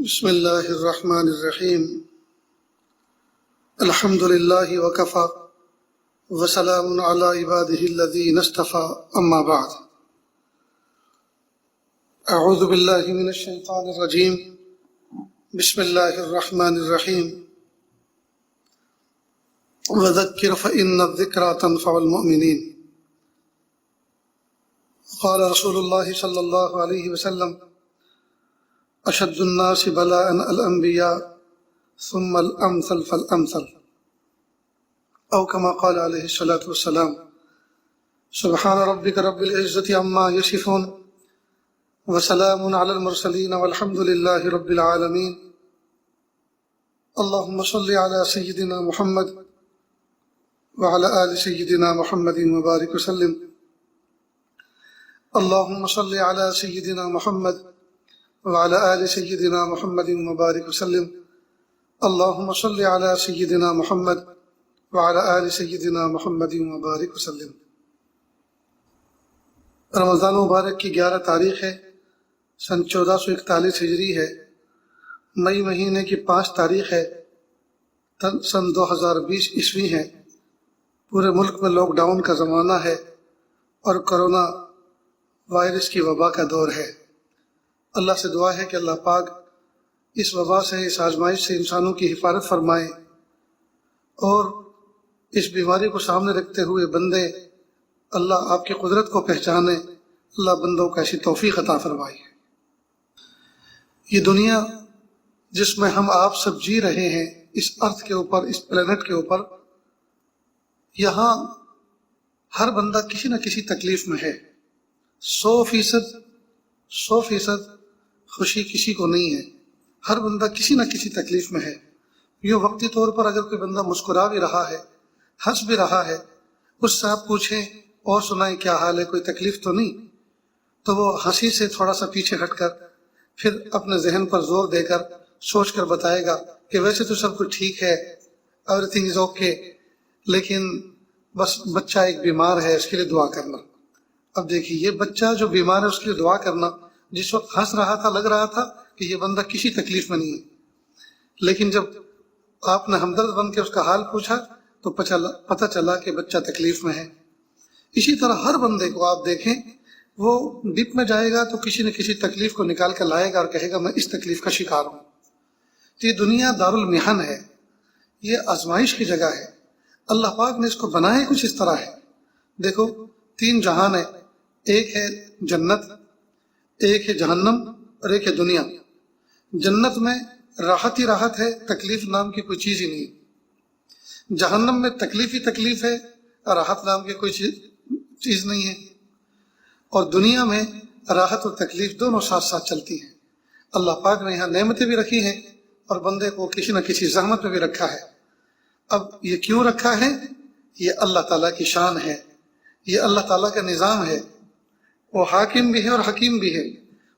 بسم اللہ الرحمن الرحیم الحمد للہ وکفی وسلام علی عبادہ الذین اصطفی اما بعد اعوذ باللہ من الشیطان الرجیم بسم اللہ الرحمن الرحیم وذکر فإن الذکرى تنفع المؤمنین قال رسول اللہ صلی اللہ علیہ وسلم اشد الناس بلاء الانبیاء ثم الامثل فالامثل او كما قال علیہ الصلاۃ والسلام سبحان ربک رب العزۃ عما یصفون وسلام علی المرسلین والحمد للہ رب العالمین اللهم صل علی سیدنا محمد وعلى آل سیدنا محمد وبارک وسلم اللهم صل علی سیدنا محمد وعلى آل سيدنا محمد وبارك وسلم اللهم صل على سيدنا محمد وعلى آل سيدنا محمد وبارك وسلم۔ رمضان مبارک کی 11 تاریخ ہے، سن 1441 ہجری ہے، مئی مہینے کی 5 تاریخ ہے، سن 2020 عیسوی ہے۔ پورے ملک میں لاک ڈاؤن کا زمانہ ہے اور کرونا وائرس کی وبا کا دور ہے۔ اللہ سے دعا ہے کہ اللہ پاک اس وبا سے، اس آزمائش سے انسانوں کی حفاظت فرمائے، اور اس بیماری کو سامنے رکھتے ہوئے بندے اللہ آپ کی قدرت کو پہچانے، اللہ بندوں کو ایسی توفیق عطا فرمائے۔ یہ دنیا جس میں ہم آپ سب جی رہے ہیں، اس ارتھ کے اوپر، اس پلینٹ کے اوپر، یہاں ہر بندہ کسی نہ کسی تکلیف میں ہے۔ 100% خوشی کسی کو نہیں ہے، ہر بندہ کسی نہ کسی تکلیف میں ہے۔ یہ وقتی طور پر اگر کوئی بندہ مسکرا بھی رہا ہے، ہنس بھی رہا ہے، اس سے آپ پوچھیں اور سنائیں کیا حال ہے، کوئی تکلیف تو نہیں، تو وہ ہنسی سے تھوڑا سا پیچھے ہٹ کر پھر اپنے ذہن پر زور دے کر سوچ کر بتائے گا کہ ویسے تو سب کچھ ٹھیک ہے، ایوری تھنگ از اوکے، لیکن بس بچہ ایک بیمار ہے، اس کے لیے دعا کرنا۔ اب دیکھیے، یہ بچہ جو بیمار ہے اس کے لیے دعا کرنا، جس وقت ہنس رہا تھا لگ رہا تھا کہ یہ بندہ کسی تکلیف میں نہیں ہے، لیکن جب آپ نے ہمدرد بن کے اس کا حال پوچھا تو پتہ چلا کہ بچہ تکلیف میں ہے۔ اسی طرح ہر بندے کو آپ دیکھیں، وہ ڈپ میں جائے گا تو کسی نہ کسی تکلیف کو نکال کر لائے گا اور کہے گا میں اس تکلیف کا شکار ہوں۔ تو یہ دنیا دارالمحن ہے، یہ آزمائش کی جگہ ہے۔ اللہ پاک نے اس کو بنایا کچھ اس طرح ہے۔ دیکھو، 3 جہان ہے، ایک ہے جنت، ایک ہے جہنم اور ایک ہے دنیا۔ جنت میں راحت ہی راحت ہے، تکلیف نام کی کوئی چیز ہی نہیں۔ جہنم میں تکلیف ہی تکلیف ہے، راحت نام کی کوئی چیز نہیں ہے۔ اور دنیا میں راحت اور تکلیف دونوں ساتھ ساتھ چلتی ہیں۔ اللہ پاک نے یہاں نعمتیں بھی رکھی ہیں اور بندے کو کسی نہ کسی زحمت میں بھی رکھا ہے۔ اب یہ کیوں رکھا ہے؟ یہ اللہ تعالیٰ کی شان ہے، یہ اللہ تعالیٰ کا نظام ہے۔ وہ حاکم بھی ہے اور حکیم بھی ہے،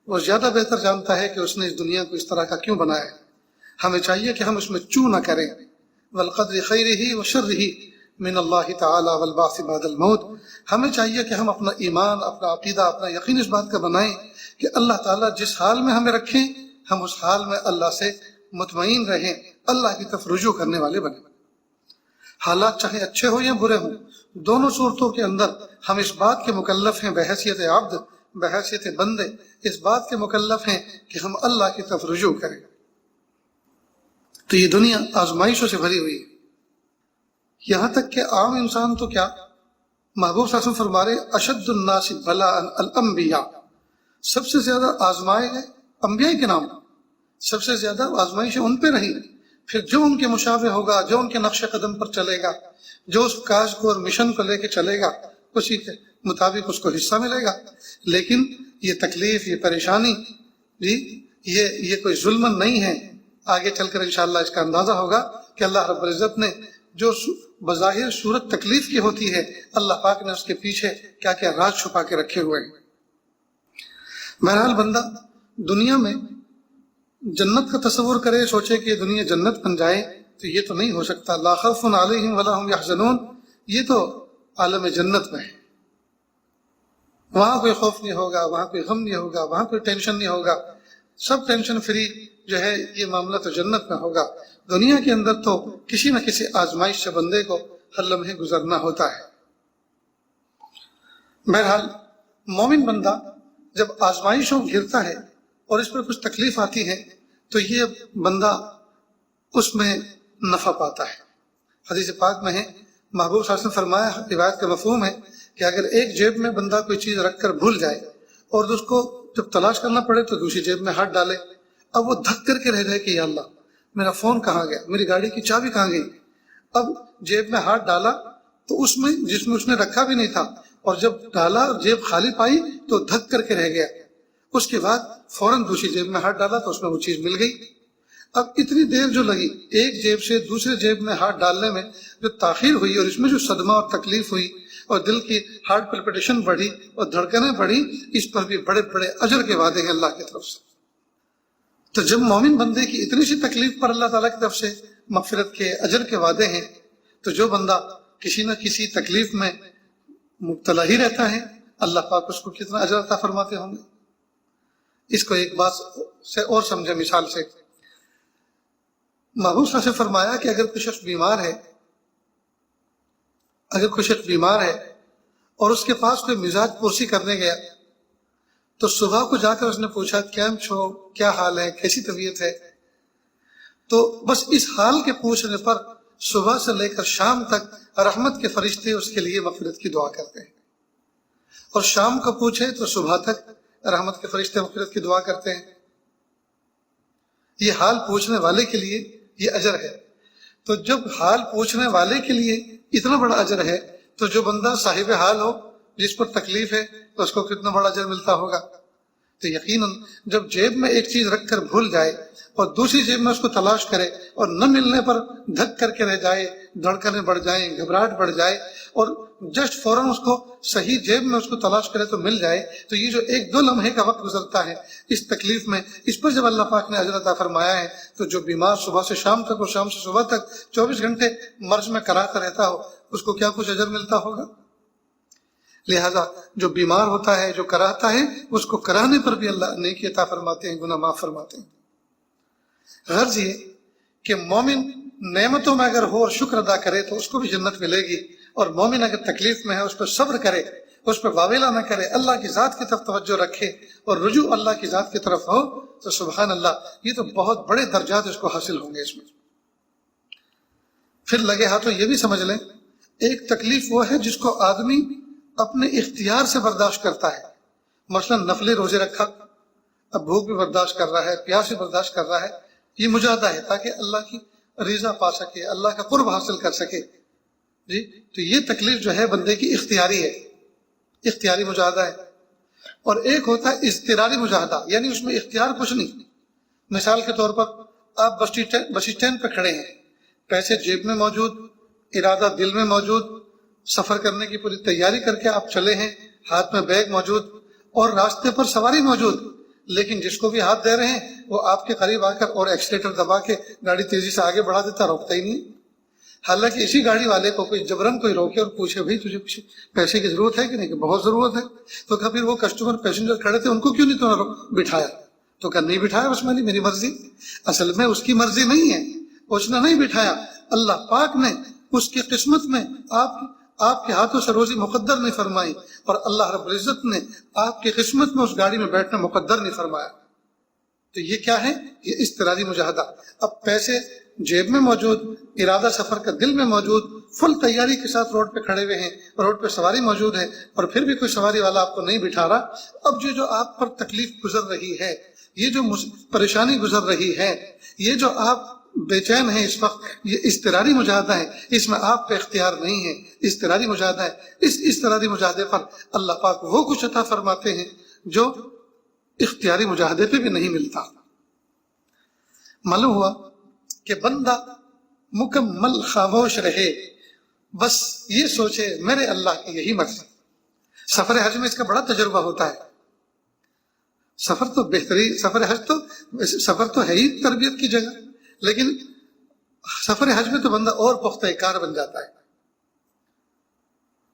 وہ زیادہ بہتر جانتا ہے کہ اس نے اس دنیا کو اس طرح کا کیوں بنایا ہے۔ ہمیں چاہیے کہ ہم اس میں چوں نہ کریں۔ والقدر خیرہ وشرہ من اللہ تعالی والبعث بعد الموت۔ ہمیں چاہیے کہ ہم اپنا ایمان، اپنا عقیدہ، اپنا یقین اس بات کا بنائیں کہ اللہ تعالیٰ جس حال میں ہمیں رکھیں، ہم اس حال میں اللہ سے مطمئن رہیں، اللہ کی طرف رجوع کرنے والے بنیں۔ حالات چاہے اچھے ہوں یا برے ہوں، دونوں صورتوں کے اندر ہم اس بات کے مکلف ہیں، بحیثیت عبد، بحیثیت بندے، اس بات کے مکلف ہیں کہ ہم اللہ کی طرف رجوع کریں۔ تو یہ دنیا آزمائشوں سے بھری ہوئی ہے، یہاں تک کہ عام انسان تو کیا، محبوب صلی اللہ علیہ وسلم فرما رہے اشد الناس بلاء الانبیاء، سب سے زیادہ آزمائے گئے انبیاء کے نام، سب سے زیادہ آزمائشیں ان پہ رہی۔ پھر جو ان کے مشابہ ہوگا، جو ان کے نقش قدم پر چلے گا، جو اس کاج کو اور مشن کو لے کے چلے گا، اسی کے مطابق اس کو حصہ ملے گا۔ لیکن یہ تکلیف، یہ پریشانی بھی، یہ کوئی ظلم نہیں ہے۔ آگے چل کر انشاءاللہ اس کا اندازہ ہوگا کہ اللہ رب العزت نے جو بظاہر صورت تکلیف کی ہوتی ہے، اللہ پاک نے اس کے پیچھے کیا کیا راز چھپا کے رکھے ہوئے ہیں۔ بہرحال بندہ دنیا میں جنت کا تصور کرے، سوچے کہ دنیا جنت بن جائے، تو یہ تو نہیں ہو سکتا۔ لا خوف علیہم ولا هم یحزنون، یہ تو عالم جنت میں ہے، وہاں کوئی خوف نہیں ہوگا، وہاں کوئی غم نہیں ہوگا، وہاں کوئی ٹینشن نہیں ہوگا۔ سب ٹینشن فری جو ہے یہ معاملہ تو جنت میں ہوگا. دنیا کے اندر تو کسی نہ کسی آزمائش سے بندے کو ہر لمحے گزرنا ہوتا ہے. بہرحال مومن بندہ جب آزمائشوں گھرتا ہے اور اس پر کچھ تکلیف آتی ہے تو یہ بندہ اس میں نفع پاتا ہے. حدیث پاک میں ہے محبوب صلی اللہ علیہ وسلم فرمایا, روایت کا مفہوم ہے کہ اگر ایک جیب میں بندہ کوئی چیز رکھ کر بھول جائے اور اس کو جب تلاش کرنا پڑے تو دوسری جیب میں ہاتھ ڈالے, اب وہ دھک کر کے رہ جائے کہ یا اللہ میرا فون کہاں گیا, میری گاڑی کی چابی کہاں گئی. اب جیب میں ہاتھ ڈالا تو اس میں جس میں اس نے رکھا بھی نہیں تھا, اور جب ڈالا جیب خالی پائی تو دھک کر کے رہ گیا. اس کے بعد فوراً دوسری جیب میں ہاتھ ڈالا تو اس میں وہ چیز مل گئی. اب اتنی دیر جو لگی ایک جیب سے دوسرے جیب میں ہاتھ ڈالنے میں, جو تاخیر ہوئی اور اس میں جو صدمہ اور تکلیف ہوئی اور دل کی ہارٹ پلپٹیشن بڑھی اور دھڑکنیں بڑھی, اس پر بھی بڑے بڑے اجر کے وعدے ہیں اللہ کی طرف سے. تو جب مومن بندے کی اتنی سی تکلیف پر اللہ تعالیٰ کی طرف سے مغفرت کے اجر کے وعدے ہیں, تو جو بندہ کسی نہ کسی تکلیف میں مبتلا ہی رہتا ہے اللہ پاک اس کو کتنا اجر عطا فرماتے ہوں گے. اس کو ایک بات سے اور سمجھے مثال سے. محبوب صلی اللہ علیہ وسلم فرمایا کہ اگر کوئی شخص بیمار ہے اور اس کے پاس کوئی مزاج پرسی کرنے گیا تو صبح کو جا کر اس نے پوچھا کیم چھو, کیا حال ہے, کیسی طبیعت ہے, تو بس اس حال کے پوچھنے پر صبح سے لے کر شام تک رحمت کے فرشتے اس کے لیے مغفرت کی دعا کرتے ہیں, اور شام کو پوچھے تو صبح تک رحمت کے فرشتے مغفرت کی دعا کرتے ہیں. یہ حال پوچھنے والے کے لیے یہ اجر ہے. تو جب حال پوچھنے والے کے لیے اتنا بڑا اجر ہے تو جو بندہ صاحب حال ہو, جس پر تکلیف ہے, تو اس کو کتنا بڑا اجر ملتا ہوگا. تو یقیناً جب جیب میں ایک چیز رکھ کر بھول جائے اور دوسری جیب میں اس کو تلاش کرے اور نہ ملنے پر دھک کر کے رہ جائے, دھڑکنیں بڑھ جائیں, گھبراہٹ بڑھ جائے, اور جسٹ فوراً اس کو صحیح جیب میں اس کو تلاش کرے تو مل جائے, تو یہ جو ایک دو لمحے کا وقت گزرتا ہے اس تکلیف میں, اس پر جب اللہ پاک نے اجر عطا فرمایا ہے, تو جو بیمار صبح سے شام تک اور شام سے صبح تک 24 گھنٹے مرض میں کراہتا رہتا ہو, اس کو کیا کچھ اجر ملتا ہوگا. لہذا جو بیمار ہوتا ہے, جو کراہتا ہے, اس کو کرانے پر بھی اللہ نیکی عطا فرماتے ہیں, گناہ معاف فرماتے ہیں. غرض یہ کہ مومن نعمتوں میں اگر ہو اور شکر ادا کرے تو اس کو بھی جنت ملے گی, اور مومن اگر تکلیف میں ہے اس پر صبر کرے, اس پر واویلا نہ کرے, اللہ کی ذات کی طرف توجہ رکھے اور رجوع اللہ کی ذات کی طرف ہو, تو سبحان اللہ, یہ تو بہت بڑے درجات اس کو حاصل ہوں گے اس میں. پھر لگے ہاتھوں یہ بھی سمجھ لیں, ایک تکلیف وہ ہے جس کو آدمی اپنے اختیار سے برداشت کرتا ہے. مثلا نفلی روزے رکھا, اب بھوک بھی برداشت کر رہا ہے, پیاس بھی برداشت کر رہا ہے, یہ مجاہدہ ہے تاکہ اللہ کی رضا پا سکے, اللہ کا قرب حاصل کر سکے. جی, تو یہ تکلیف جو ہے بندے کی اختیاری ہے, اختیاری مجاہدہ ہے. اور ایک ہوتا ہے اضطراری مجاہدہ, یعنی اس میں اختیار کچھ نہیں. مثال کے طور پر آپ بس اسٹینڈ پہ کھڑے ہیں, پیسے جیب میں موجود, ارادہ دل میں موجود, سفر کرنے کی پوری تیاری کر کے آپ چلے ہیں, ہاتھ میں بیگ موجود اور راستے پر سواری موجود, لیکن جس کو بھی ہاتھ دے رہے ہیں وہ آپ کے قریب آ کر اور ایکسیلیٹر دبا کے گاڑی تیزی سے آگے بڑھا دیتا, روکتا ہی نہیں. حالانکہ اسی گاڑی والے کو کوئی جبرن کوئی روکے اور پوچھے بھائی تجھے پیسے کی ضرورت ہے کہ نہیں, کہ بہت ضرورت ہے, تو کہا پھر وہ کسٹمر پیسنجر کھڑے تھے ان کو کیوں نہیں تو نے بٹھایا, تو کہا نہیں بٹھایا, بس میں نہیں, میری مرضی. اصل میں اس کی مرضی نہیں ہے, اس نے نہیں بٹھایا, اللہ پاک نے اس کی قسمت میں آپ کے ہاتھوں سے روزی مقدر نہیں فرمائی, اور اللہ رب العزت نے آپ کی قسمت میں اس گاڑی میں بیٹھنا مقدر نہیں فرمایا. تو یہ کیا ہے, یہ اضطراری مجاہدہ. اب پیسے جیب میں موجود, ارادہ سفر کا دل میں موجود, فل تیاری کے ساتھ روڈ پہ کھڑے ہوئے ہیں, روڈ پہ سواری موجود ہے, اور پھر بھی کوئی سواری والا آپ کو نہیں بٹھا رہا. اب جو آپ پر تکلیف گزر رہی ہے, یہ جو پریشانی گزر رہی ہے, یہ جو آپ بے چین ہیں اس وقت, یہ اضطراری مجاہدہ ہے, اس میں آپ کا اختیار نہیں ہے, اضطراری مجاہدہ ہے. اس اضطراری مجاہدے پر اللہ پاک وہ کچھ عطا فرماتے ہیں جو اختیاری مجاہدے پہ بھی نہیں ملتا. معلوم ہوا کہ بندہ مکمل خاموش رہے, بس یہ سوچے میرے اللہ کی یہی مرضی. سفر حج میں اس کا بڑا تجربہ ہوتا ہے. سفر تو بہترین, سفر تو ہے ہی تربیت کی جگہ, لیکن سفر حج میں تو بندہ اور پختہ کار بن جاتا ہے.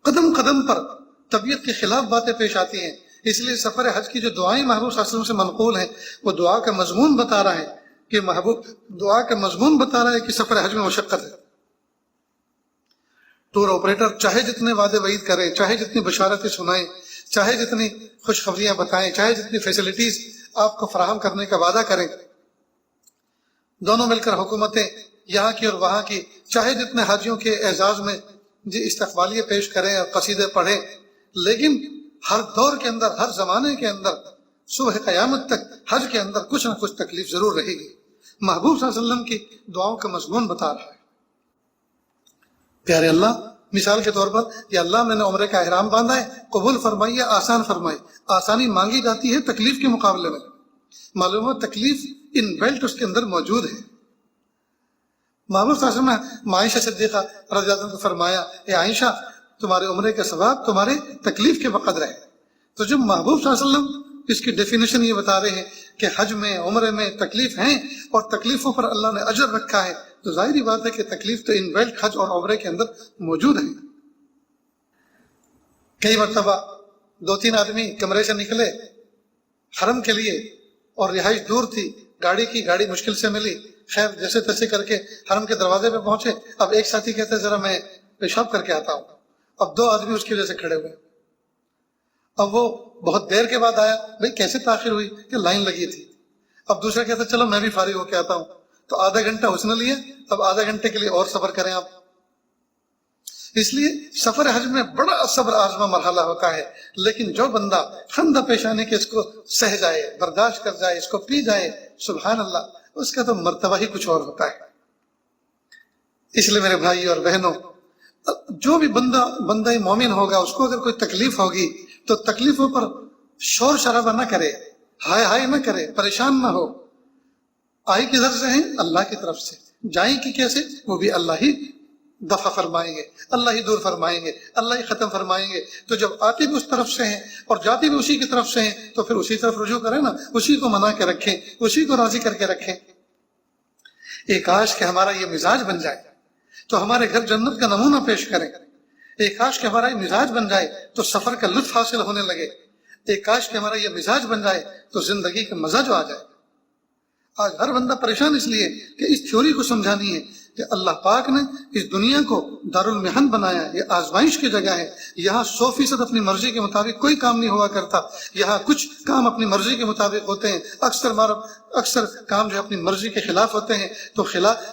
قدم قدم پر طبیعت کے خلاف باتیں پیش آتی ہیں, اس لیے سفر حج کی جو دعائیں محبوب صلی اللہ علیہ وسلم سے منقول ہیں وہ دعا کا مضمون بتا رہا ہے کہ محبوب دعا کا مضمون بتا رہا ہے کہ سفر حج میں مشقت ہے. ٹور آپریٹر چاہے جتنے وعدے وعید کریں، چاہے جتنی بشارتیں سنائیں، چاہے جتنی خوشخبریاں بتائیں، چاہے جتنی فیسلٹیز آپ کو فراہم کرنے کا وعدہ کریں، دونوں مل کر حکومتیں یہاں کی اور وہاں کی چاہے جتنے حاجیوں کے اعزاز میں استقبالیے پیش کریں اور قصیدے پڑھیں، لیکن ہر دور کے اندر، ہر زمانے کے اندر، صبح قیامت تک حج کے اندر کچھ نہ کچھ تکلیف ضرور رہے گی. محبوب صلی اللہ علیہ وسلم کی دعاؤں کا مضمون بتا رہا ہے. پیارے اللہ، مثال کے طور پر یا اللہ میں نے عمرے کا احرام باندھا ہے، قبول فرمائیے، آسان فرمائے. آسانی مانگی جاتی ہے تکلیف کے مقابلے میں. معلوم ہو تکلیف ان بیلٹ اس کے اندر موجود ہے. محمد صلی اللہ علیہ وسلم نے عائشہ صدیقہ رضی اللہ عنہ کو فرمایا، اے عائشہ، تمہارے عمرے کا ثواب تمہارے تکلیف کے بقدر ہے. تو جب محبوب صلی اللہ علیہ وسلم اس کی ڈیفینیشن یہ بتا رہے ہیں کہ حج میں، عمرے میں تکلیف ہیں اور تکلیفوں پر اللہ نے اجر رکھا ہے، تو ظاہری بات ہے کہ تکلیف تو ان بیلٹ حج اور عمرے کے اندر موجود ہے. کئی مرتبہ 2-3 آدمی کمرے سے نکلے حرم کے لیے اور رہائش دور تھی، گاڑی مشکل سے ملی، خیر جیسے تیسے کر کے حرم کے دروازے پہ پہنچے. اب ایک ساتھی کہتے ذرا میں پیشاب کر کے آتا ہوں. اب 2 آدمی اس کی وجہ سے کھڑے ہوئے. اب وہ بہت دیر کے بعد آیا، بھئی کیسے تاخیر ہوئی؟ کہ لائن لگی تھی. اب دوسرا کہتا چلو میں بھی فارغ ہو کے آتا ہوں. تو آدھا گھنٹہ اس نے لیا، اب آدھا گھنٹے کے لیے اور صبر کریں آپ. اس لیے سفر حج میں بڑا صبر آزما مرحلہ ہوتا ہے، لیکن جو بندہ خندہ پیش آنے کے اس کو سہ جائے، برداشت کر جائے، اس کو پی جائے، سبحان اللہ، اس کا تو مرتبہ ہی کچھ اور ہوتا ہے. اس لیے میرے بھائی اور بہنوں، جو بھی بندہ مومن ہوگا، اس کو اگر کوئی تکلیف ہوگی تو تکلیفوں پر شور شرابہ نہ کرے، ہائے نہ کرے، پریشان نہ ہو. آئی کدھر سے ہیں؟ اللہ کی طرف سے. جائیں کی کیسے؟ وہ بھی اللہ ہی دفع فرمائیں گے، اللہ ہی دور فرمائیں گے، اللہ ہی ختم فرمائیں گے. تو جب آتے بھی اس طرف سے ہیں اور جاتے بھی اسی کی طرف سے ہیں تو پھر اسی طرف رجوع کریں نا، اسی کو منا کے رکھیں، اسی کو راضی کر کے رکھیں. ایک کاش کہ ہمارا یہ مزاج بن جائے تو ہمارے گھر جنت کا نمونہ پیش کریں. ایک کاش کہ ہمارا یہ مزاج بن جائے تو سفر کا لطف حاصل ہونے لگے. ایک کاش کہ ہمارا یہ مزاج بن جائے تو زندگی کا مزہ جو آ جائے. آج ہر بندہ پریشان اس لیے کہ اس تھیوری کو سمجھانی ہے کہ اللہ پاک نے اس دنیا کو دارالمحن بنایا، یہ آزمائش کی جگہ ہے. یہاں 100% اپنی مرضی کے مطابق کوئی کام نہیں ہوا کرتا. یہاں کچھ کام اپنی مرضی کے مطابق ہوتے ہیں، اکثر کام جو اپنی مرضی کے خلاف ہوتے ہیں. تو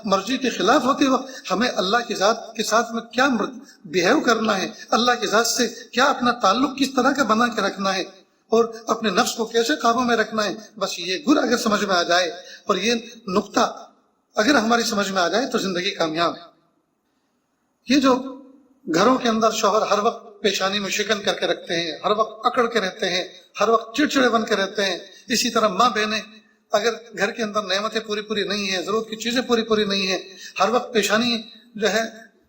مرضی کے خلاف ہوتے وقت ہمیں اللہ کی ذات کے ساتھ میں کیا بیہیو کرنا ہے، اللہ کی ذات سے کیا اپنا تعلق کس طرح کا بنا کے رکھنا ہے اور اپنے نفس کو کیسے قابو میں رکھنا ہے. بس یہ گر اگر سمجھ میں آ جائے اور یہ نقطہ اگر ہماری سمجھ میں آ جائے تو زندگی کامیاب ہے. یہ جو گھروں کے اندر شوہر ہر وقت پیشانی میں شکن کر کے رکھتے ہیں، ہر وقت اکڑ کے رہتے ہیں، ہر وقت چڑچڑے بن کے رہتے ہیں، اسی طرح ماں بہنیں اگر گھر کے اندر نعمتیں پوری نہیں ہیں، ضرورت کی چیزیں پوری نہیں ہیں، ہر وقت پیشانی جو ہے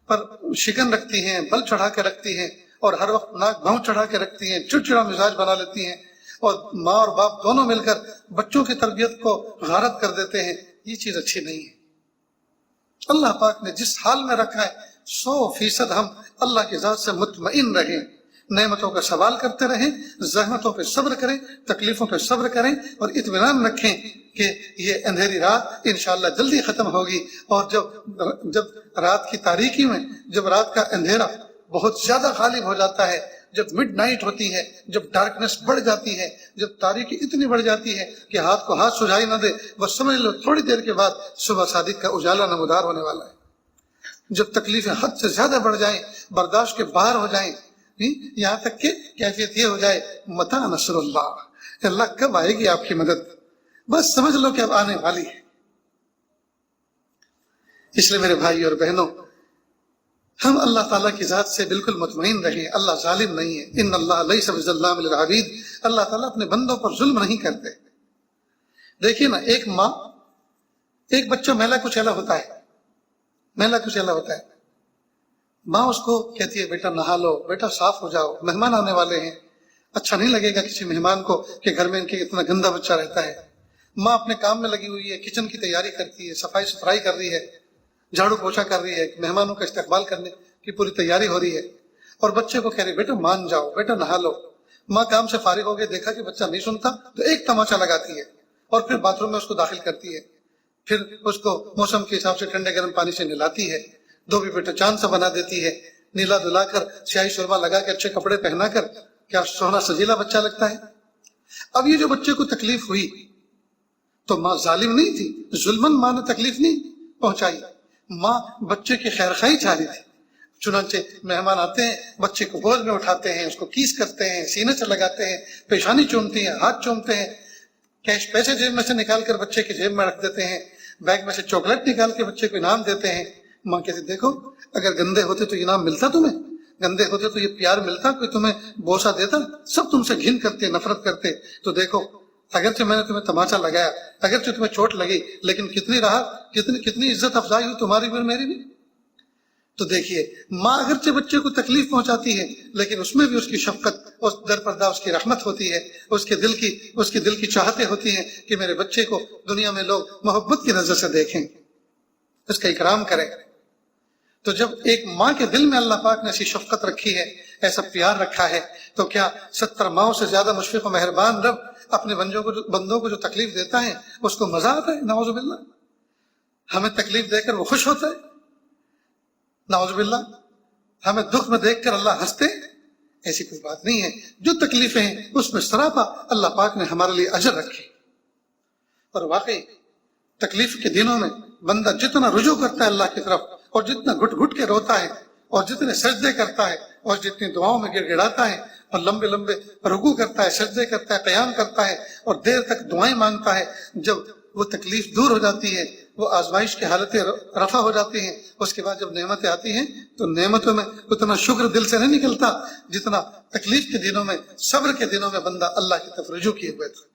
پر شکن رکھتی ہیں، بل چڑھا کے رکھتی ہیں اور ہر وقت ناک بھاؤں چڑھا کے رکھتی ہیں، چڑچڑا مزاج بنا لیتی ہیں اور ماں اور باپ دونوں مل کر بچوں کی تربیت کو غارت کر دیتے ہیں. یہ چیز اچھی نہیں ہے. اللہ پاک نے جس حال میں رکھا ہے 100% ہم اللہ کی ذات سے مطمئن رہیں، نعمتوں کا سوال کرتے رہیں، زحمتوں پہ صبر کریں، تکلیفوں پہ صبر کریں اور اطمینان رکھیں کہ یہ اندھیری رات انشاءاللہ جلدی ختم ہوگی. اور جب رات کی تاریکی میں، جب رات کا اندھیرا بہت زیادہ غالب ہو جاتا ہے، جب مڈ نائٹ ہوتی ہے، جب ڈارکنس بڑھ جاتی ہے، جب تاریکی اتنی بڑھ جاتی ہے کہ ہاتھ کو ہاتھ سجائی نہ دے، بس سمجھ لو تھوڑی دیر کے بعد صبح صادق کا اجالا نمودار ہونے والا ہے. جب تکلیفیں حد سے زیادہ بڑھ جائیں، برداشت کے باہر ہو جائیں، یہاں تک کہ کیفیت یہ ہو جائے متی نصر اللہ کب آئے گی آپ کی مدد، بس سمجھ لو کہ اب آنے والی ہے. اس لیے میرے بھائی اور بہنوں، ہم اللہ تعالیٰ کی ذات سے بالکل مطمئن رہیں. اللہ ظالم نہیں ہے. ان اللہ لیس بظلام للعبید. اللہ تعالیٰ اپنے بندوں پر ظلم نہیں کرتے. دیکھیے نا، ایک ماں، ایک بچہ میلا کچیلا ہوتا ہے، ماں اس کو کہتی ہے بیٹا نہا لو، بیٹا صاف ہو جاؤ، مہمان آنے والے ہیں. اچھا نہیں لگے گا کسی مہمان کو کہ گھر میں ان کے اتنا گندا بچہ رہتا ہے. ماں اپنے کام میں لگی ہوئی ہے، کچن کی تیاری کرتی ہے، صفائی ستھرائی کر رہی ہے، جھاڑو پوچھا کر رہی ہے، مہمانوں کا استقبال کرنے کی پوری تیاری ہو رہی ہے، اور بچے کو کہہ رہی بیٹا مان جاؤ، بیٹا نہا لو. ماں کام سے فارغ ہو گئے، دیکھا کہ بچہ نہیں سنتا تو ایک تماچا لگاتی ہے اور پھر باتھ روم میں اس کو داخل کرتی ہے، پھر اس کو موسم کے حساب سے ٹھنڈے گرم پانی سے نہلاتی ہے، دھوبی بیٹا چاند سا بنا دیتی ہے، نیلا دھلا کر سیاہی سرما لگا کے اچھے کپڑے پہنا کر کیا سونا سجیلا بچہ لگتا ہے۔ اب یہ جو بچے کو تکلیف ہوئی تو ماں ظالم نہیں تھی، ظلمن ماں نے تکلیف نہیں پہنچائی، ماں بچے کی خیر خواہی چاہ رہی تھی۔ چنانچہ مہمان آتے ہیں، بچے کو گود میں اٹھاتے ہیں، اس کو کیس کرتے ہیں، سینے سے لگاتے ہیں، پیشانی چومتی ہیں، ہاتھ چومتے ہیں، کیش پیسے جیب میں سے نکال کر بچے کی جیب میں رکھ دیتے ہیں، بیگ میں سے چاکلیٹ نکال کے بچے کو انعام دیتے ہیں۔ ماں کہتی دیکھو اگر گندے ہوتے تو انعام ملتا تمہیں، گندے ہوتے تو یہ پیار ملتا، کوئی تمہیں بوسہ دیتا، سب تم سے گھن کرتے، نفرت کرتے، تو دیکھو اگرچہ میں نے تمہیں تماچا لگایا، اگرچہ تمہیں چوٹ لگی، لیکن کتنی راحت، کتنی عزت افزائی ہوئی تمہاری بھی اور میری بھی۔ تو دیکھیے ماں اگرچہ بچے کو تکلیف پہنچاتی ہے لیکن اس میں بھی اس کی شفقت اور در پردہ اس کی رحمت ہوتی ہے، اس کے دل کی چاہتیں ہوتی ہیں کہ میرے بچے کو دنیا میں لوگ محبت کی نظر سے دیکھیں، اس کا اکرام کریں۔ تو جب ایک ماں کے دل میں اللہ پاک نے ایسی شفقت رکھی ہے، ایسا پیار رکھا ہے، تو کیا 70 ماؤں سے زیادہ مشفق و مہربان رب اپنے بندوں کو جو تکلیف دیتا ہے اس کو مزہ آتا ہے؟ نعوذ باللہ۔ ہمیں تکلیف دے کر وہ خوش ہوتا ہے؟ نعوذ باللہ۔ ہمیں دکھ میں دیکھ کر اللہ ہنستے؟ ایسی کوئی بات نہیں ہے۔ جو تکلیفیں ہیں اس میں سراپا اللہ پاک نے ہمارے لیے اجر رکھے، اور واقعی تکلیف کے دنوں میں بندہ جتنا رجوع کرتا ہے اللہ کی طرف، اور جتنا گھٹ گھٹ کے روتا ہے، اور جتنے سجدے کرتا ہے، اور جتنی دعاؤں میں گر گڑاتا ہے، اور لمبے لمبے رکوع کرتا ہے، سجدے کرتا ہے، قیام کرتا ہے، اور دیر تک دعائیں مانگتا ہے، جب وہ تکلیف دور ہو جاتی ہے، وہ آزمائش کی حالتیں رفع ہو جاتی ہیں، اس کے بعد جب نعمتیں آتی ہیں تو نعمتوں میں اتنا شکر دل سے نہیں نکلتا جتنا تکلیف کے دنوں میں، صبر کے دنوں میں بندہ اللہ کی طرف رجوع کیے ہوئے تھا۔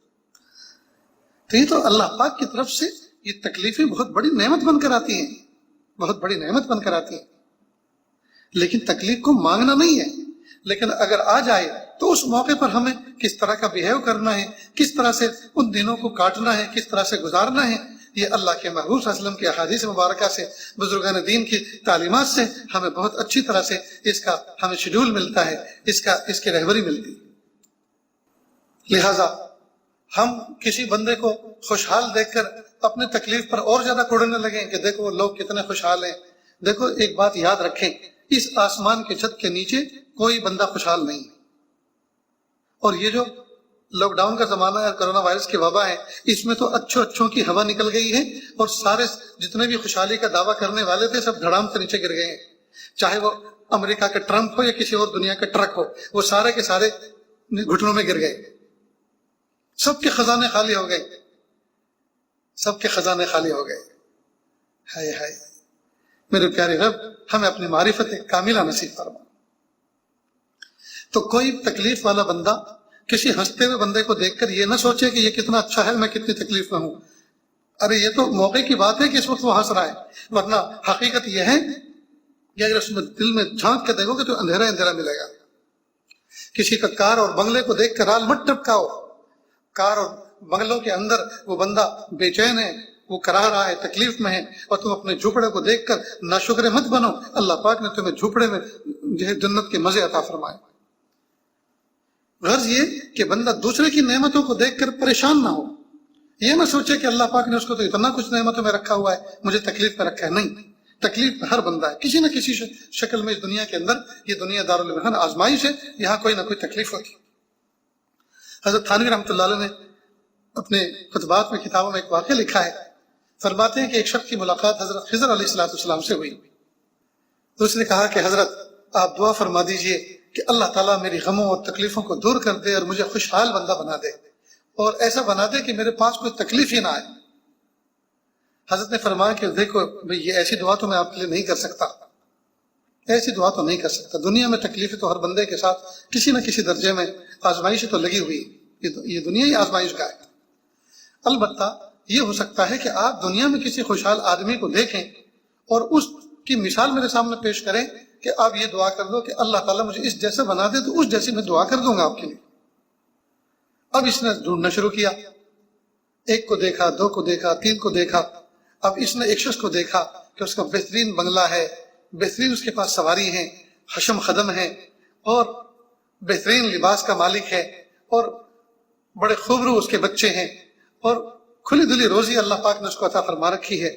تو یہ تو اللہ پاک کی طرف سے یہ تکلیفیں بہت بڑی نعمت بن کر آتی ہیں، بہت بڑی نعمت بن کر آتی ہیں، لیکن تکلیف کو مانگنا نہیں ہے۔ لیکن اگر آ جائے تو اس موقع پر ہمیں کس طرح کا بیہیو کرنا ہے، کس طرح سے ان دنوں کو کاٹنا ہے، کس طرح سے گزارنا ہے، یہ اللہ کے محبوب صلی اللہ علیہ وسلم کی احادیث مبارکہ سے، بزرگان دین کی تعلیمات سے ہمیں بہت اچھی طرح سے اس کا ہمیں شیڈول ملتا ہے، اس کی رہبری ملتی ہے۔ لہذا ہم کسی بندے کو خوشحال دیکھ کر اپنے تکلیف پر اور زیادہ کوڑنے لگیں کہ دیکھو وہ لوگ کتنے خوشحال ہیں۔ دیکھو ایک بات یاد رکھیں، اس آسمان کے چھت کے نیچے کوئی بندہ خوشحال نہیں ہے، اور یہ جو لاک ڈاؤن کا زمانہ ہے، کرونا وائرس کی وبا ہے، اس میں تو اچھوں کی ہوا نکل گئی ہے، اور سارے جتنے بھی خوشحالی کا دعویٰ کرنے والے تھے سب دھڑام سے نیچے گر گئے ہیں، چاہے وہ امریکہ کا ٹرمپ ہو یا کسی اور دنیا کا ٹرک ہو، وہ سارے کے سارے گھٹنوں میں گر گئے، سب کے خزانے خالی ہو گئے، سب کے خزانے خالی ہو گئے۔ ہائے ہائے میرے پیارے رب ہمیں اپنی معرفت کاملہ نصیب فرما۔ تو کوئی تکلیف والا بندہ کسی ہنستے ہوئے بندے کو دیکھ کر یہ نہ سوچے کہ یہ کتنا اچھا ہے، میں کتنی تکلیف میں ہوں، ارے یہ تو موقع کی بات ہے کہ اس وقت وہ ہنس رہا ہے، ورنہ حقیقت یہ ہے کہ اگر اس میں دل میں جھانک کے دیکھو گے تو اندھیرا اندھیرا ملے گا۔ کسی کا کار اور بنگلے کو دیکھ کر رال مت ٹپکاؤ، کار اور بنگلوں کے اندر وہ بندہ بے چین ہے، وہ کرا رہا ہے، تکلیف میں ہے، اور تم اپنے جھوپڑے کو دیکھ کر ناشکر مت بنو، اللہ پاک نے تمہیں جھوپڑے میں جو ہے جنت کے مزے عطا فرمائے۔ غرض یہ کہ بندہ دوسرے کی نعمتوں کو دیکھ کر پریشان نہ ہو، یہ نہ سوچے کہ اللہ پاک نے اس کو تو اتنا کچھ نعمتوں میں رکھا ہوا ہے، مجھے تکلیف میں رکھا ہے۔ نہیں، تکلیف میں ہر بندہ ہے، کسی نہ کسی شکل میں اس دنیا کے اندر، یہ دنیا دارالمحن آزمائش ہے، یہاں کوئی نہ کوئی تکلیف ہوتی۔ حضرت تھانوی رحمۃ اللہ علیہ نے اپنے خطبات میں، کتابوں میں ایک واقعہ لکھا ہے، فرماتے ہیں کہ ایک شخص کی ملاقات حضرت خضر علیہ السلام سے ہوئی، تو اس نے کہا کہ حضرت آپ دعا فرما دیجئے کہ اللہ تعالیٰ میری غموں اور تکلیفوں کو دور کر دے اور مجھے خوشحال بندہ بنا دے، اور ایسا بنا دے کہ میرے پاس کوئی تکلیف ہی نہ آئے۔ حضرت نے فرمایا کہ دیکھو بھئی یہ ایسی دعا تو میں آپ کے لیے نہیں کر سکتا، ایسی دعا تو نہیں کر سکتا، دنیا میں تکلیفیں تو ہر بندے کے ساتھ کسی نہ کسی درجے میں آزمائش تو لگی ہوئی، یہ دنیا ہی آزمائش کا ہے۔ البتہ یہ ہو سکتا ہے کہ آپ دنیا میں کسی خوشحال آدمی کو دیکھیں اور اس کی مثال میرے سامنے پیش کریں کہ آپ یہ دعا کر دو کہ اللہ تعالیٰ مجھے اس جیسے بنا دے، تو اس جیسی میں دعا کر دوں گا آپ کے لیے۔ اب اس نے ڈھونڈنا شروع کیا، ایک کو دیکھا، دو کو دیکھا، تین کو دیکھا، اب اس نے ایک شخص کو دیکھا کہ اس کا بہترین بنگلہ ہے، بہترین اس کے پاس سواری ہیں، حشم خدم ہیں، اور بہترین لباس کا مالک ہے اور بڑے خوبرو اس کے بچے ہیں اور کھلی دلی روزی اللہ پاک نے اس کو عطا فرما رکھی ہے،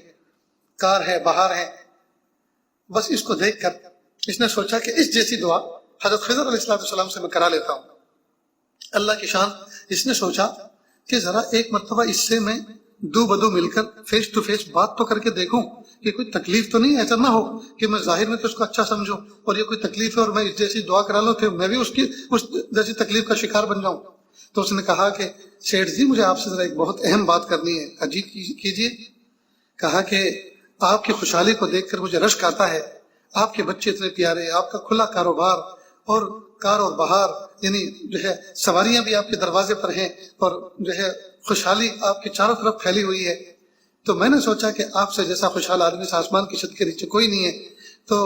کار ہے، بہار ہے. بس اس کو دیکھ کر اس نے سوچا کہ اس جیسی دعا حضرت خضر علیہ السلام سے میں کرا لیتا ہوں. اللہ کی شان، اس نے سوچا کہ ذرا ایک مرتبہ اس سے میں دو بدو مل کر فیس ٹو فیس بات تو کر کے دیکھوں کہ کوئی تکلیف تو نہیں ہے. ایسا نہ ہو کہ میں ظاہر میں تو اس کو اچھا سمجھوں اور یہ کوئی تکلیف ہے اور میں اس جیسی دعا کرا لوں کہ میں بھی اس جیسی تکلیف کا شکار بن جاؤں. تو اس نے کہا کہ سیٹھ جی مجھے آپ سے ذرا ایک بہت اہم بات کرنی ہے. کہا جی کیجیے. کہا کہ آپ کی خوشحالی کو دیکھ کر مجھے رشک آتا ہے. آپ کے بچے اتنے پیارے، آپ کا کھلا کاروبار اور کار اور بہار، یعنی جو ہے سواریاں بھی آپ کے دروازے پر ہیں اور جو ہے خوشحالی آپ کے چاروں طرف پھیلی ہوئی ہے. تو میں نے سوچا کہ آپ سے جیسا خوشحال آدمی سے آسمان کی چھت کے نیچے کوئی نہیں ہے. تو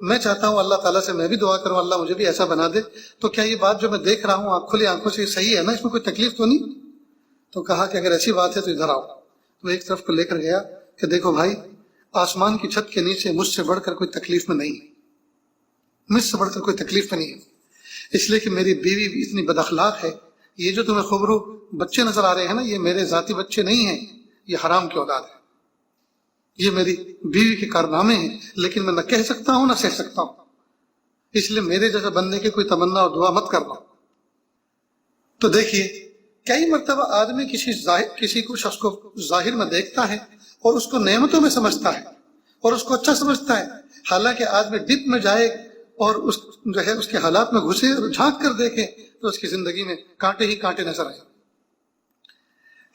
میں چاہتا ہوں اللہ تعالیٰ سے میں بھی دعا کروں اللہ مجھے بھی ایسا بنا دے. تو کیا یہ بات جو میں دیکھ رہا ہوں آپ کھلی آنکھوں سے صحیح ہے نا؟ اس میں کوئی تکلیف تو نہیں؟ تو کہا کہ اگر ایسی بات ہے تو ادھر آؤ. تو ایک طرف کو لے کر گیا کہ دیکھو بھائی، آسمان کی چھت کے نیچے مجھ سے بڑھ کر کوئی تکلیف میں نہیں ہے، مجھ سے بڑھ کر کوئی تکلیف میں نہیں ہے. اس لیے کہ میری بیوی بھی اتنی بد اخلاق ہے. یہ جو تمہیں خوبرو بچے نظر آ رہے ہیں نا، یہ میرے ذاتی بچے نہیں ہیں، یہ حرام کی اولاد ہے. یہ میری بیوی کے کارنامے ہیں، لیکن میں نہ کہہ سکتا ہوں نہ سہ سکتا ہوں. اس لیے میرے جیسے بننے کی کوئی تمنا اور دعا مت کرنا. تو دیکھیے کئی مرتبہ آدمی کسی کو شخص کو ظاہر میں دیکھتا ہے اور اس کو نعمتوں میں سمجھتا ہے اور اس کو اچھا سمجھتا ہے، حالانکہ آدمی ڈپ میں جائے اور اس کے حالات میں گھسے اور جھانک کر دیکھے تو اس کی زندگی میں کانٹے ہی کانٹے نظر آئے.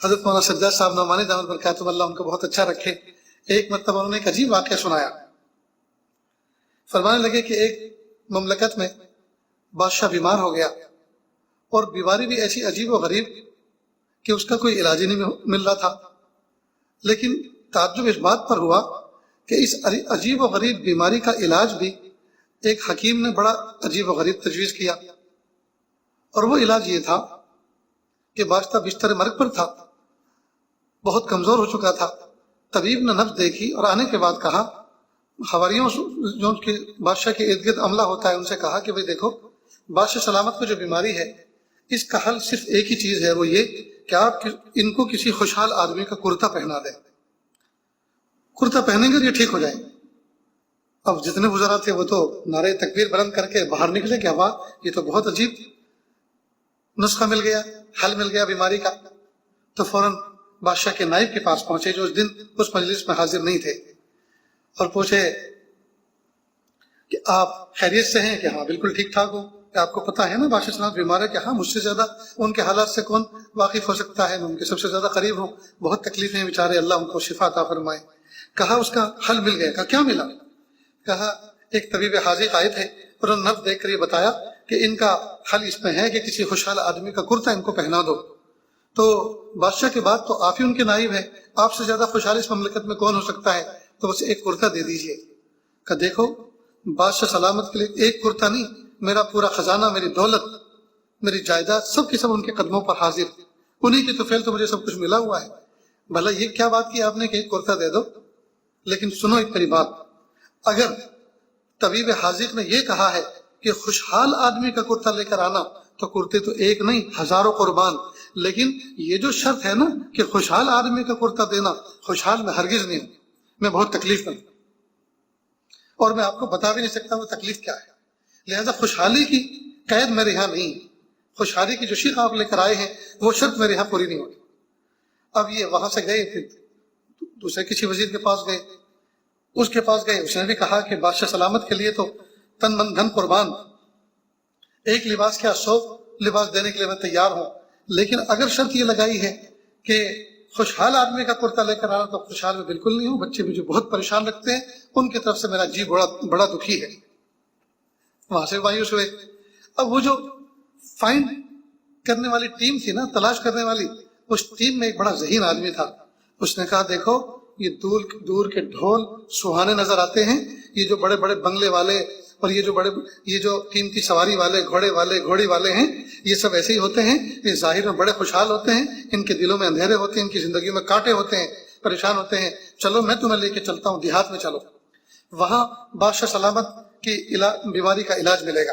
حضرت مولانا سجاد صاحب نعمانی دامت برکاتہ اللہ ان کو بہت اچھا رکھے، ایک مرتبہ انہوں نے ایک عجیب واقعہ سنایا. فرمانے لگے کہ ایک مملکت میں بادشاہ بیمار ہو گیا اور بیماری بھی ایسی عجیب و غریب کہ اس کا کوئی علاج ہی نہیں مل رہا تھا. لیکن تعجب اس بات پر ہوا کہ اس عجیب و غریب بیماری کا علاج بھی ایک حکیم نے بڑا عجیب و غریب تجویز کیا. اور وہ علاج یہ تھا کہ بادشاہ بستر مرگ پر تھا، بہت کمزور ہو چکا تھا. طبیب نے نبض دیکھی اور آنے کے بعد کہا، حواریوں جو ان کے بادشاہ کے ارد گرد عملہ ہوتا ہے ان سے کہا کہ بھئی دیکھو، بادشاہ سلامت کو جو بیماری ہے اس کا حل صرف ایک ہی چیز ہے، وہ یہ کہ آپ ان کو کسی خوشحال آدمی کا کرتا پہنا دیں. کرتا پہنیں گے یہ ٹھیک ہو جائے. اب جتنے وزراء تھے وہ تو نعرے تکبیر بلند کر کے باہر نکلے کہ واہ یہ تو بہت عجیب نسخہ مل گیا، حل مل گیا بیماری کا. تو فوراً بادشاہ کے نائب کے پاس پہنچے جو اس دن اس مجلس میں حاضر نہیں تھے اور پوچھے کہ آپ خیریت سے ہیں؟ کہ ہاں بالکل ٹھیک ٹھاک ہوں. کہ آپ کو پتہ ہے نا بادشاہ سلامت بیمار ہے؟ کہ ہاں مجھ سے زیادہ ان کے حالات سے کون واقف ہو سکتا ہے، میں ان کے سب سے زیادہ قریب ہوں، بہت تکلیفیں ہیں بیچارے، اللہ ان کو شفا عطا فرمائے. کہا اس کا حل مل گیا. کہا کیا ملا؟ کہا ایک طبیب حاذق آئے تھے اور انہوں نے نبض دیکھ کر یہ بتایا کہ ان کا حل اس میں ہے کہ کسی خوشحال آدمی کا کرتا ان کو پہنا دو. تو بادشاہ کے بعد تو آپ ہی ان کے نائب ہیں، آپ سے زیادہ خوشحال اس مملکت میں کون ہو سکتا ہے، تو بس ایک کرتا دے دیجئے. کہ دیکھو بادشاہ سلامت کے لیے ایک کرتا نہیں، میرا پورا خزانہ، میری دولت، میری جائیداد سب کی سب ان کے قدموں پر حاضر، انہی کی تو فعل تو مجھے سب کچھ ملا ہوا ہے. بھلا یہ کیا بات کی آپ نے کہ ایک کرتا دے دو؟ لیکن سنو ایک میری بات، اگر طبیب حاذق نے یہ کہا ہے کہ خوشحال آدمی کا کرتا لے کر آنا تو کرتے تو ایک نہیں ہزاروں قربان. لیکن یہ جو شرط ہے نا کہ خوشحال آدمی کا کرتا دینا، خوشحال میں ہرگز نہیں ہوں، میں بہت تکلیف میں ہوں اور میں آپ کو بتا بھی نہیں سکتا وہ تکلیف کیا ہے. لہذا خوشحالی کی قید میرے یہاں نہیں ہے، خوشحالی کی جو شیخ آپ لے کر آئے ہیں وہ شرط میرے یہاں پوری نہیں ہوتی. اب یہ وہاں سے گئے، پھر دوسرے کسی وزیر کے پاس گئے، اس کے پاس گئے، اس نے بھی کہا کہ بادشاہ سلامت کے لیے تو تن من دھن قربان، ایک لباس کیا 100 لباس دینے کے لیے میں تیار ہوں، لیکن اگر شرط یہ لگائی ہے کہ خوشحال آدمی کا کرتا لے کر آنا تو خوشحال میں بالکل نہیں ہوں، بچے مجھے بہت پریشان رکھتے ہیں، ان کی طرف سے میرا جی بڑا دکھی ہے. وہاں سے مایوس ہوئے. اب وہ جو فائنڈ کرنے والی ٹیم تھی نا، تلاش کرنے والی، اس ٹیم میں ایک بڑا ذہین آدمی تھا. اس نے کہا دیکھو یہ دور کے ڈھول سہانے نظر آتے ہیں، یہ جو بڑے بڑے بنگلے والے اور یہ جو قیمتی سواری والے، گھوڑی والے ہیں، یہ سب ایسے ہی ہوتے ہیں، یہ ظاہر میں بڑے خوشحال ہوتے ہیں، ان کے دلوں میں اندھیرے ہوتے ہیں، ان کی زندگیوں میں کانٹے ہوتے ہیں، پریشان ہوتے ہیں. چلو میں تمہیں لے کے چلتا ہوں دیہات میں، چلو وہاں بادشاہ سلامت کی بیماری کا علاج ملے گا.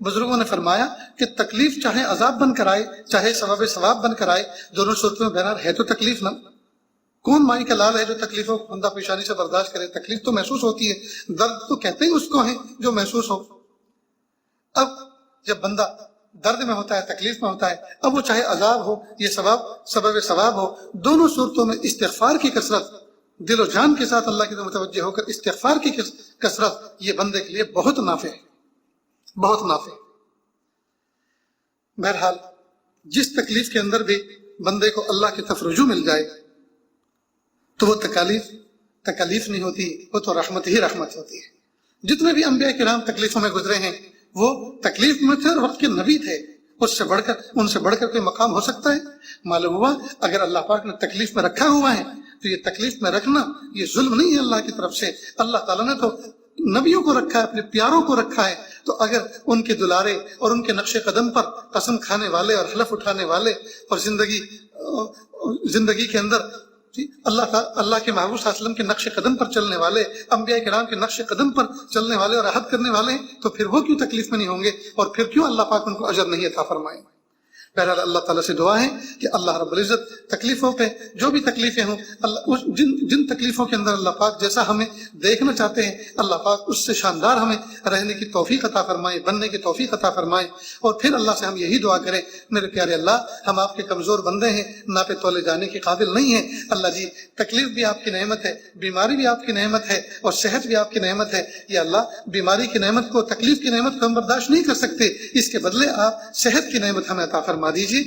بزرگوں نے فرمایا کہ تکلیف چاہے عذاب بن کر آئے چاہے سبب ثواب بن کر آئے، دونوں صورتوں میں بہرحال ہے تو تکلیف نا۔ کون مائی کا لال ہے جو تکلیفوں کو بندہ پیشانی سے برداشت کرے؟ تکلیف تو محسوس ہوتی ہے، درد تو کہتے ہی اس کو ہے جو محسوس ہو۔ اب جب بندہ درد میں ہوتا ہے، تکلیف میں ہوتا ہے، اب وہ چاہے عذاب ہو یہ سبب ثواب ہو، دونوں صورتوں میں استغفار کی کثرت، دل و جان کے ساتھ اللہ کی طرف متوجہ ہو کر استغفار کی کثرت، یہ بندے کے لیے بہت نافع ہے، بہت نافع۔ بہرحال جس تکلیف کے اندر بھی بندے کو اللہ کی طرف رجوع مل جائے تو وہ تکلیف نہیں ہوتی، وہ تو رحمت ہی رحمت ہوتی ہے۔ جتنے بھی انبیاء کرام تکلیفوں میں گزرے ہیں وہ تکلیف میں تھے اور وقت کے نبی تھے، ان سے بڑھ کر کوئی مقام ہو سکتا ہے؟ معلوم ہوا اگر اللہ پاک نے تکلیف میں رکھا ہوا ہے تو یہ تکلیف میں رکھنا یہ ظلم نہیں ہے اللہ کی طرف سے۔ اللہ تعالیٰ نے تو نبیوں کو رکھا ہے، اپنے پیاروں کو رکھا ہے، تو اگر ان کے دلارے اور ان کے نقش قدم پر قسم کھانے والے اور حلف اٹھانے والے اور زندگی کے اندر اللہ کے محبوب صلی اللہ علیہ وسلم کے نقش قدم پر چلنے والے، انبیاء کرام کے نقش قدم پر چلنے والے اور عہد کرنے والے ہیں، تو پھر وہ کیوں تکلیف میں نہیں ہوں گے، اور پھر کیوں اللہ پاک ان کو اجر نہیں عطا فرمائیں؟ بہرحال اللہ تعالیٰ سے دعا ہے کہ اللہ رب العزت تکلیفوں پہ جو بھی تکلیفیں ہوں، جن تکلیفوں کے اندر اللہ پاک جیسا ہمیں دیکھنا چاہتے ہیں اللہ پاک اس سے شاندار ہمیں رہنے کی توفیق عطا فرمائے، بننے کی توفیق عطا فرمائے۔ اور پھر اللہ سے ہم یہی دعا کریں، میرے پیارے اللہ ہم آپ کے کمزور بندے ہیں، ناپے تولے جانے کے قابل نہیں ہیں، اللہ جی تکلیف بھی آپ کی نعمت ہے، بیماری بھی آپ کی نعمت ہے، اور صحت بھی آپ کی نعمت ہے۔ یا اللہ بیماری کی نعمت کو، تکلیف کی نعمت کو ہم برداشت نہیں کر سکتے، اس کے بدلے آپ صحت کی نعمت ہمیں عطا فرما دیجیے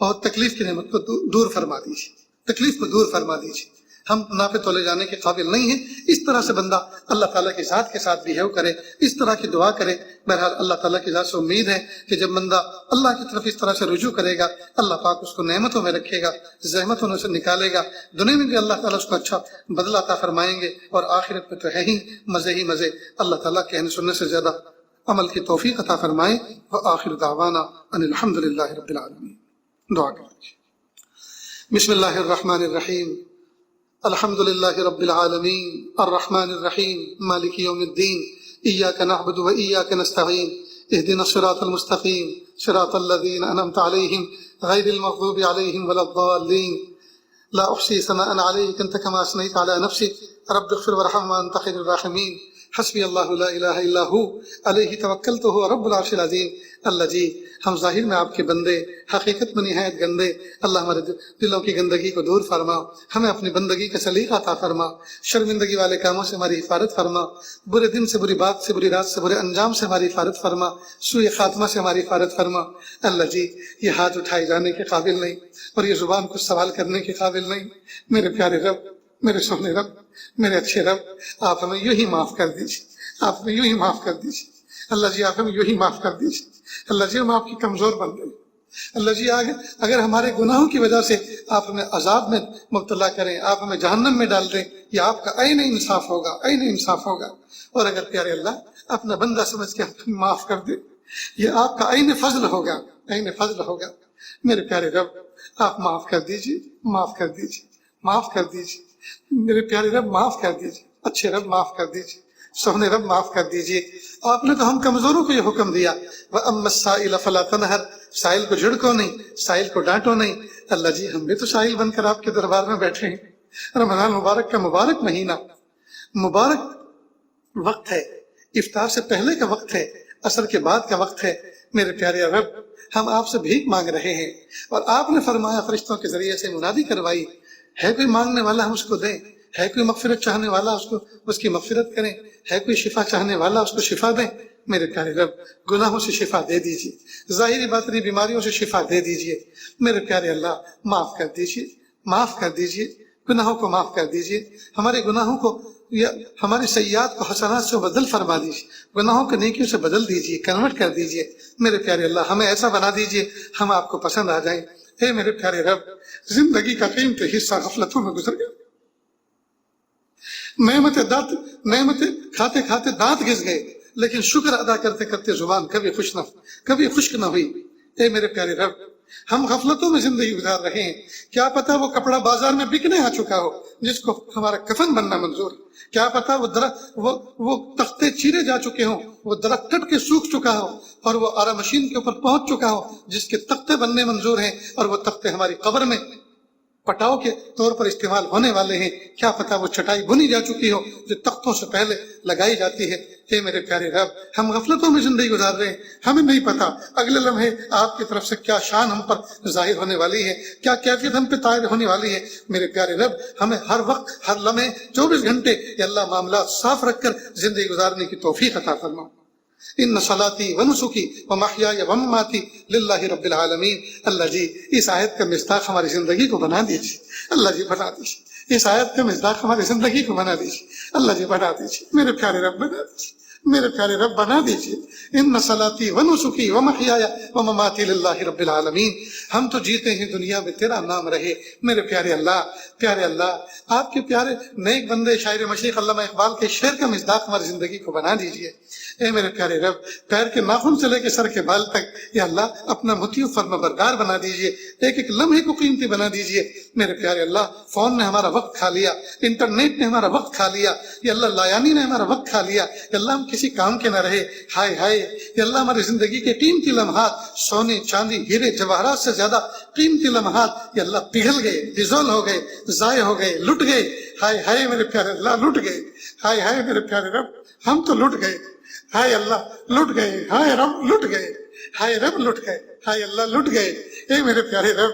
اور تکلیف کی نعمت کو دور فرما دیجیے، تکلیف کو دور فرما دیجیے۔ ہم ناپے تولے جانے کے قابل نہیں ہیں۔ اس طرح سے بندہ اللہ تعالیٰ کی ذات کے ساتھ بیہیو کرے، اس طرح کی دعا کرے۔ بہرحال اللہ تعالیٰ کی ذات سے امید ہے کہ جب بندہ اللہ کی طرف اس طرح سے رجوع کرے گا اللہ پاک اس کو نعمتوں میں رکھے گا، زحمتوں سے نکالے گا، دنیا میں بھی اللہ تعالیٰ اس کو اچھا بدلہ عطا فرمائیں گے، اور آخرت میں تو ہے ہی مزے۔ اللہ تعالیٰ کہنے سننے سے زیادہ عمل کی توفیق عطا فرمائے۔ وآخر دعوانا ان الحمد للہ رب العالمین۔ دعا کریں۔ بسم اللہ الرحمن الرحیم، الحمد للہ رب العالمین الرحمن الرحیم مالک یوم الدین، ایاک نعبد و ایاک نستعین، اہدنا الصراط المستقیم صراط الذین انعمت علیہم غیر المغضوب علیہم ولا الضالین۔ لا احصی ثناء علیک انت کما اثنیت علی نفسک رب اغفر وارحم وانت خیر الراحمین۔ حسبی اللہ لا الہ الا ہو علیہ توکلت وہو رب العرش العظیم۔ اللہ جی ہم ظاہر میں آپ کے بندے، حقیقت میں نہایت گندے، اللہ ہمارے دلوں کی گندگی کو دور فرما، ہمیں اپنی بندگی کا سلیقہ عطا فرما، شرمندگی والے کاموں سے ہماری حفاظت فرما، برے دن سے، بری بات سے، بری رات سے، برے انجام سے ہماری حفاظت فرما، سوء خاتمہ سے ہماری حفاظت فرما۔ اللہ جی یہ ہاتھ اٹھائے جانے کے قابل نہیں اور یہ زبان کو سوال کرنے کے قابل نہیں، میرے پیارے رب، میرے سونے رب، میرے اچھے رب، آپ ہمیں یوں ہی معاف کر دیجیے، آپ ہمیں یوں ہی معاف کر دیجیے۔ اللہ جی آپ ہمیں یوں ہی معاف کر دیجیے۔ اللہ جی ہم آپ کی کمزور بندے ہیں۔ اللہ جی اگر ہمارے گناہوں کی وجہ سے آپ ہمیں عذاب میں مبتلا کریں، آپ ہمیں جہنم میں ڈال دیں، یہ آپ کا عین انصاف ہوگا، عین انصاف ہوگا۔ اور اگر پیارے اللہ اپنا بندہ سمجھ کے آپ معاف کر دیں، یہ آپ کا عین فضل ہوگا، عین فضل ہوگا۔ میرے پیارے رب آپ معاف کر دیجیے، معاف کر دیجیے، معاف کر دیجیے، میرے پیارے رب معاف کر دیجیے، اچھے رب معاف کر دیجیے، سونے رب معاف کر دیجیے۔ آپ نے تو ہم کمزوروں کو یہ حکم دیا، وَأَمَّا السَّائِلَ فَلَا تَنْهَرْ، سائل کو جھڑکو نہیں، سائل کو ڈانٹو نہیں۔ اللہ جی ہم بھی تو سائل بن کر آپ کے دربار میں بیٹھے ہیں۔ رمضان مبارک کا مبارک مہینہ، مبارک وقت ہے، افطار سے پہلے کا وقت ہے، عصر کے بعد کا وقت ہے۔ میرے پیارے رب ہم آپ سے بھیک مانگ رہے ہیں، اور آپ نے فرمایا فرشتوں کے ذریعے سے منادی کروائی، ہے کوئی مانگنے والا ہم اس کو دیں، ہے کوئی مغفرت چاہنے والا اس کی مغفرت کریں، ہے کوئی شفا چاہنے والا اس کو شفا دیں۔ میرے پیارے رب گناہوں سے شفا دے دیجیے، ظاہری باطنی بیماریوں سے شفا دے دیجیے۔ میرے پیارے اللہ معاف کر دیجیے، معاف کر دیجیے، گناہوں کو معاف کر دیجیے، ہمارے گناہوں کو یا ہماری سیئات کو حسنات سے بدل فرما دیجیے، گناہوں کو نیکیوں سے بدل دیجیے، کنورٹ کر دیجیے۔ میرے پیارے اللہ ہمیں ایسا بنا دیجیے ہم آپ کو پسند آ جائیں۔ اے میرے پیارے رب زندگی کا قیمتی حصہ غفلتوں میں گزر گیا، نعمتیں کھاتے کھاتے دانت گھس گئے، لیکن شکر ادا کرتے کرتے زبان کبھی خشک نہ ہوئی۔ اے میرے پیارے رب ہم غفلتوں میں زندگی گزار رہے ہیں. کیا پتا وہ کپڑا بازار میں بکنے آ چکا ہو جس کو ہمارا کفن بننا منظور ہے. کیا پتا وہ تختے چیرے جا چکے ہوں, وہ درخت کٹ کے سوکھ چکا ہو, اور وہ آرا مشین کے اوپر پہنچ چکا ہو جس کے تختے بننے منظور ہیں, اور وہ تختے ہماری قبر میں پٹاؤ کے طور پر استعمال ہونے والے ہیں. کیا پتا وہ چٹائی بنی جا چکی ہو جو تختوں سے پہلے لگائی جاتی ہے. اے میرے پیارے رب, ہم غفلتوں میں زندگی گزار رہے ہیں, ہمیں نہیں پتا اگلے لمحے آپ کی طرف سے کیا شان ہم پر ظاہر ہونے والی ہے, کیا کیفیت ہم پہ طائر ہونے والی ہے. میرے پیارے رب, ہمیں ہر وقت ہر لمحے 24 گھنٹے یا اللہ معاملات صاف رکھ کر زندگی گزارنے کی توفیق عطا فرما. ان صلاتی و نسکی و محیای و مماتی للہ رب العالمین. اللہ جی اس آیت کا مصداق ہماری زندگی کو بنا دیجیے. اللہ جی بنا دیجیے اس آیت کا مصداق ہماری زندگی کو بنا دیجیے. اللہ جی بنا دیجیے. میرے پیارے رب بنا دیجیے, میرے پیارے رب بنا دیجیے. ان صلاتی و نسکی و محیای و مماتی للہ رب العالمین. ہم تو جیتے ہیں دنیا میں تیرا نام رہے. میرے پیارے اللہ, پیارے اللہ, آپ کے پیارے نیک بندے شاعر مشیخ علامہ اقبال کے شعر کا مصداق ہماری زندگی کو بنا دیجیے. اے میرے پیارے رب, پیر کے ناخن سے لے کے سر کے بال تک یا اللہ اپنا مطیع فرما بردار بنا دیجیے. ایک ایک لمحے کو قیمتی بنا دیجیے. میرے پیارے اللہ, فون نے ہمارا وقت کھا لیا, انٹرنیٹ نے ہمارا وقت کھا لیا, یا اللہ لایانی نے ہمارا وقت کھا لیا, یا اللہ ہم کسی کام کے نہ رہے. ہائے ہائے, یا اللہ ہماری زندگی کے قیمتی لمحات, سونے چاندی ہیرے جواہرات سے زیادہ قیمتی لمحات یا اللہ پگھل گئے, ڈیزول ہو گئے, ضائع ہو گئے, لٹ گئے. ہائے ہائے میرے پیارے اللہ, لٹ گئے. ہائے ہائے میرے پیارے رب, ہم تو لٹ گئے. ہائے اللہ لٹ گئے, ہائے رب لٹ گئے, ہائے رب لٹ گئے, ہائے اللہ لٹ گئے. اے میرے پیارے رب,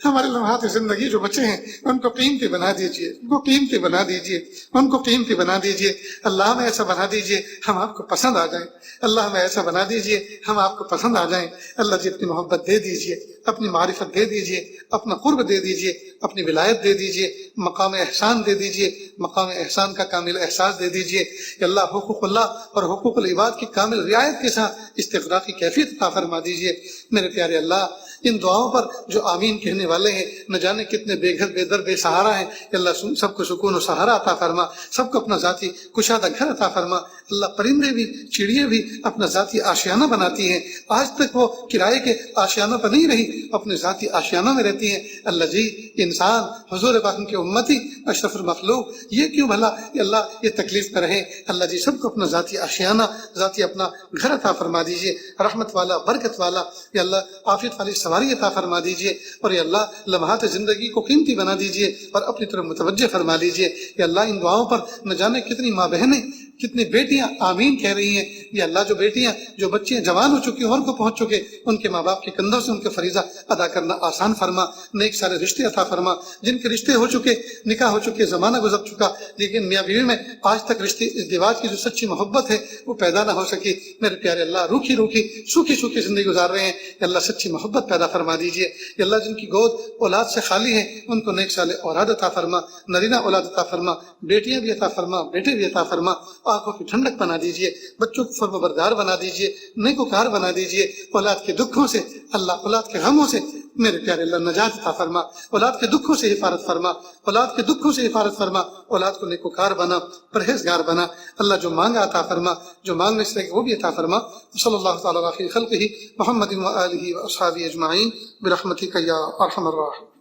ہمارے لمحات زندگی جو بچے ہیں ان کو قیمتی بنا دیجیے, ان کو قیمتی بنا دیجیے, ان کو قیمتی بنا دیجیے. اللہ ہمیں ایسا بنا دیجیے ہم آپ کو پسند آ جائیں. اللہ ہمیں ایسا بنا دیجیے ہم آپ کو پسند آ جائیں. اللہ جی اپنی محبت دے دیجیے, اپنی معرفت دے دیجیے, اپنا قرب دے دیجیے, اپنی ولایت دے دیجیے, مقام احسان دے دیجیے, مقام احسان کا کامل احساس دے دیجیے. کہ اللہ حقوق اللہ اور حقوق العباد کی کامل رعایت کے ساتھ استغراق کی کیفیت عطا فرما دیجیے. میرے پیارے اللہ, ان دعاؤں پر جو آمین کہنے والے ہیں نہ جانے کتنے بے گھر بے در بے سہارا ہیں. اللہ سب کو سکون و سہارا عطا فرما, سب کو اپنا ذاتی کشادہ گھر عطا فرما. اللہ پرندے بھی چڑیے بھی اپنا ذاتی آشیانہ بناتی ہیں, آج تک وہ کرائے کے آشیانوں پر نہیں رہی, اپنے ذاتی آشیانوں میں رہتی ہیں. اللہ جی انسان حضور پاک کی امتی اشرف المخلوق یہ کیوں بھلا اللہ یہ تکلیف میں رہے. اللہ جی سب کو اپنا ذاتی آشیانہ, ذاتی اپنا گھر عطا فرما دیجیے, رحمت والا, برکت والا, یا اللہ عافیت والی سواری عطا فرما دیجیے. اور یا اللہ لمحات زندگی کو قیمتی بنا دیجیے اور اپنی طرف متوجہ فرما لیجیے. یا اللہ ان دعاؤں پر نہ جانے کتنی ماں بہنیں, کتنی بیٹیاں آمین کہہ رہی ہیں. یا اللہ جو بیٹیاں جو بچے جوان ہو چکی عمر کو پہنچ چکے, ان کے ماں باپ کے کندھوں سے ان کے فریضہ ادا کرنا آسان فرما. نیک سارے رشتے عطا فرما, جن کے رشتے ہو چکے, نکاح ہو چکے, زمانہ گزر چکا, لیکن میاں بیوی میں آج تک رشتے ازدواج کی جو سچی محبت ہے وہ پیدا نہ ہو سکی. میرے پیارے اللہ روکھی روکھی سوکھی سوکھی زندگی گزار رہے ہیں, یا اللہ سچی محبت پیدا فرما دیجیے. یا اللہ جن کی گود اولاد سے خالی ہیں ان کو نیک سال اولاد عطا فرما, نرینہ اولاد عطا فرما, بیٹیاں بھی عطا فرما, بیٹے بھی عطا فرما. آنکھوں کی ٹھنڈک بنا دیجیے, بچوں کو فرمانبردار بنا دیجیے, نیکوکار بنا دیجیے. اولاد کے دکھوں سے اللہ, اولاد کے غموں سے میرے پیارے اللہ نجات عطا فرما, اولاد کے دکھوں سے حفاظت فرما, اولاد کے دکھوں سے حفاظت فرما. اولاد کو نیکوکار بنا, پرہیزگار بنا. اللہ جو مانگا عطا فرما, جو مانگنے سے وہ بھی عطا فرما. صلی اللہ تعالی علیہ خلقہ محمد و آلہ و اصحابہ اجمعین برحمتک یا ارحم الراحمین.